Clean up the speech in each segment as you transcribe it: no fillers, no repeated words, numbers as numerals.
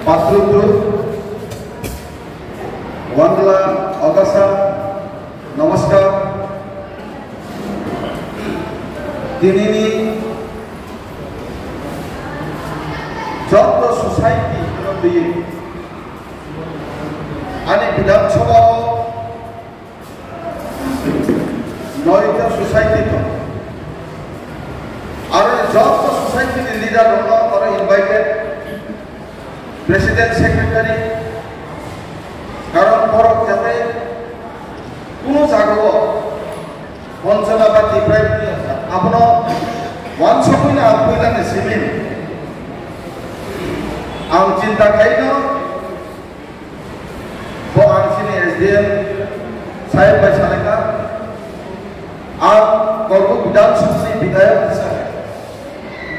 Patru Wangla Agasa Namaskar Dinini Joto Society di Ani Bidang Sabha Noita Society to Are Joto Society leader are invited President Secretary Karon Borok Jate Kuno Jago Bonsana Bati Prime Abno Wansapuna Apuila Simin Ang Cinta Kaino Bo Ang Sini SDM Saya Basaleka Ang Korku Bidang Susi Bidaya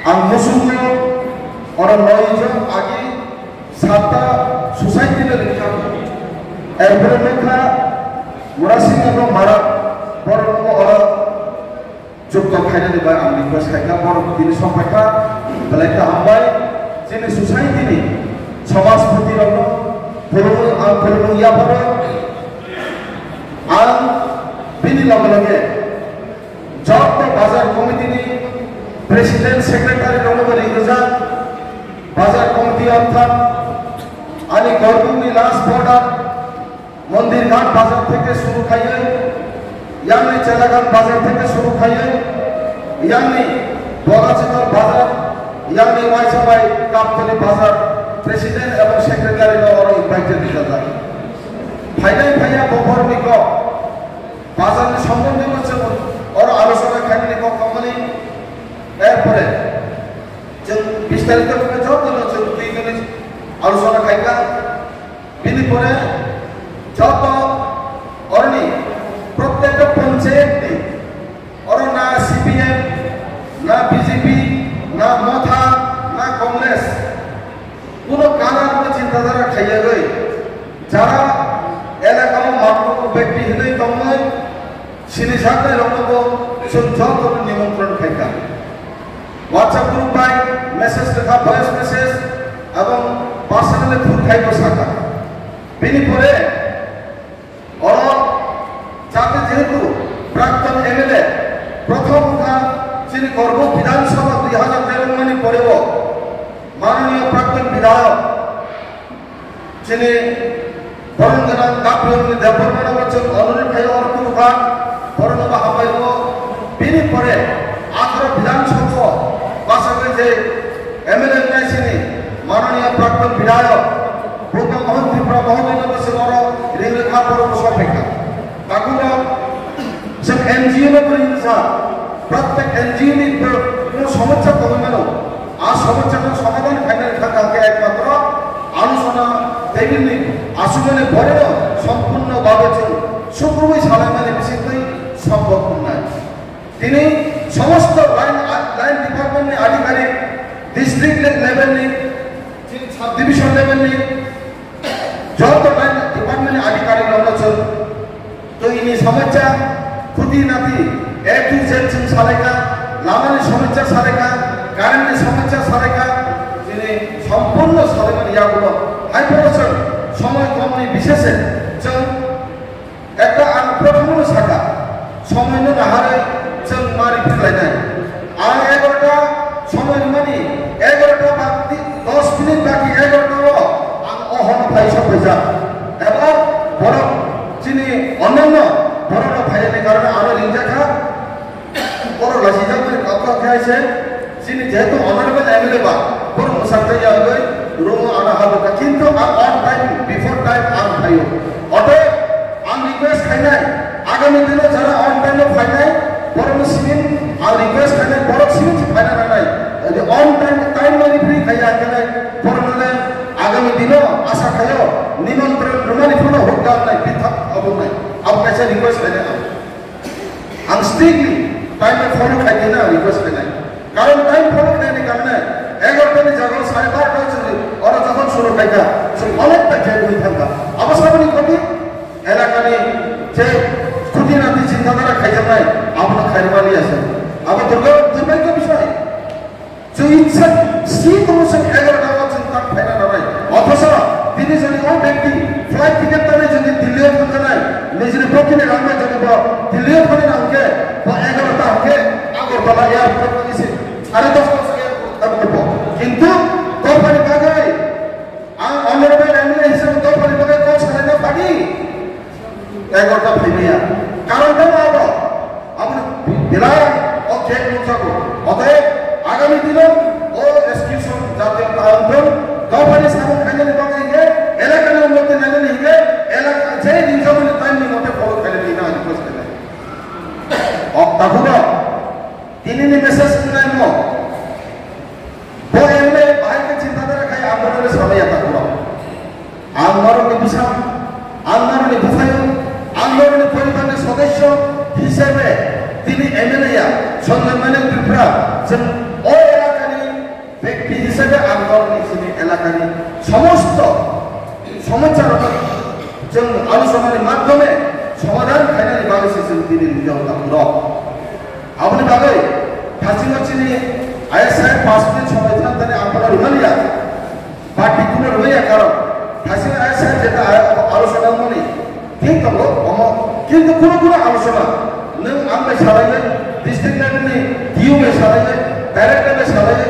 Ang Musuhnya Orang Noija Agi Sata Society Lekha Erbere Lekha Murasing Ano Mara Borok Orang Jukta Khaina Diba Ang Request Khaina Borok Dini Sompaka Baleka Ambai Jini Society Ni Samas Pati Rano Purung Ang Purung Yapara Ang Bini Lamalage Jokta Bazar Committee Ni President Secretary Rano Ringaza Bazar Committee Anthan Ani Gorduni last border Mondir Ghat Bazar Theke Shuru Khaiye Yangni Chalagan Bazar Theke Shuru Khaiye Yangni Bogachikar Bazar Yangni Waisabai Kaptoli Bazar President এবং Secretary Nora invited dikata Phaiya Bobor Niko Bazar ni সম্বন্ধে হচ্ছে ওর আলোচনা খাইনি Nicco company এরপরে যে বিস্তারিত ভাবে যত হচ্ছে দুই দিন আলোচনা খাইকা বিনি পরে যত অরনি প্রত্যেকটা পঞ্চায়েত ওর না সিপিএম না বিজেপি না মথা না কংগ্রেস কোন কানার চিন্তাধারা খাইয়া গই যারা এলাকার মাত্র ব্যক্তি হৃদয় কময় সিনি সাথে রকম যত নিমন্ত্রণ খাইকা হোয়াটসঅ্যাপ গ্রুপ বাই মেসেজ লেখা ভয়েস মেসেজ এবং পার্সোনালি ফুল খাইতো শাখা বিনি পরে ওর যাতে যেহেতু প্রাক্তন এমএলএ প্রথম যিনি গর্ব বিধানসভা 2013 মানে পরেও মাননীয় প্রাক্তন বিধায়ক যিনি বরণগণ কাপ্রিয়নি দেববর্মন বচন অনুরোধ খাই অর্থুকা বরণবা হাবাইব বিনি পরে 18 বিধানসভা বাসাবে যে এমএলএ নাইছিনি মাননীয় প্রাক্তন বিধায়ক প্রথম মন্ত্রী প্রবহদিন বসের রেলখা পরম সপেক্ষা তাকুরা সব এনজিও নে পরিণসা প্রত্যেক এনজিও নি কোন সমস্যা কমে মেনো আর সমস্যার সমাধান ফাইনাল থাকাকে একমাত্র আলোচনা টেবিলে আসলে পরে সম্পূর্ণভাবে সুপ্রভুই সালামানে বিশেষই সম্ভব নয় তিনি সমস্ত লাইন ডিপার্টমেন্ট আধিকারিক ডিস্ট্রিক্ট লেভেল নি সাব ডিভিশন লেভেল নি যত লাইন ডিপার্টমেন্ট আধিকারিক রয়েছেন তো ইনি সমস্যা খুঁটি নাতি এ টু জেড সালেকা লামানি সমস্যা সালেকা কারেন্টের সমস্যা সালেকা তিনি সম্পূর্ণ সালেমান ইয়াগুলো হাইপারসন সময় কমনি বিশেষে जों একটা প্রথম শাখা সময় না হারে जों মারি ফেলাইনাই আর 11টা সময় মানে 11টা বাকি 10 মিনিট বাকি 11টা আং অহন ফাইসা পয়সা এবং বড় যিনি অন্যান্য বড় ভাইয়ের কারণে আরো লিঞ্জাখা বড় লাসিজা করে কথা খাইছে যিনি যেহেতু অনারেবল এমএলএ বা বড় মুসাফতে যাবে রুম আনা হবে কিন্তু আর অন টাইম বিফোর টাইম আর ভাইও অটো আম রিকোয়েস্ট খাইনাই আগামী দিনে যারা অন টাইমে ফাইনাই বড় সিমিন আর রিকোয়েস্ট খাইনাই বড় সিমিন ফাইনা নাই যদি অন টাইম মানে ফ্রি খাইয়া কেনে পরনে আগামী দিনে আশা খাইও নিমন্ত্রণ রুমানি ফোন হোক নাই পৃথক হবে নাই আপ কাছে রিকোয়েস্ট খাইনা আম স্ট্রিক্টলি টাইমে ফলো খাইতে না রিকোয়েস্ট খাইনাই কারণ টাইম ফলো খাইনি কারণে 11টার জায়গায় 12:30 হচ্ছে ওরা যখন শুরু খাইতা সেই অনেকটা জেল হয়ে থাকা অবস্থাবনি কবি এলাকানি যে খুঁটি নাতি চিন্তাধারা খাইতে নাই আপনার খাইবালি আছে আমার দুর্ভাগ্য বিষয় যে ইচ্ছা শীত অনুষ্ঠান 11টা চিন্তা ফাইনা নাই অথচ सन्मानित त्रिपुरा जों अ एलाकानि व्यक्ति हिसाबै आंदोलन जोंनि एलाकानि समस्त समस्याफोरखौ जों आलोचनानि माध्यमे समाधान खालामनायनि बागैसो जों दिनै नुजाव दं आबनि बागै थासिमचिनि आइएसआई पासनि समायथान दानि आंदोलन रुमालिया पार्टी कुनो रुमालिया कारण थासिम आइएसआई जेता आलोचना मनि ঠিক তবে কিন্তু কোনো কোনো আলোচনা नों आंलाय सालायो डिस्ट्रिक्ट लेवलनि डिअ सालायो डाइरेक्ट लेवल सालायो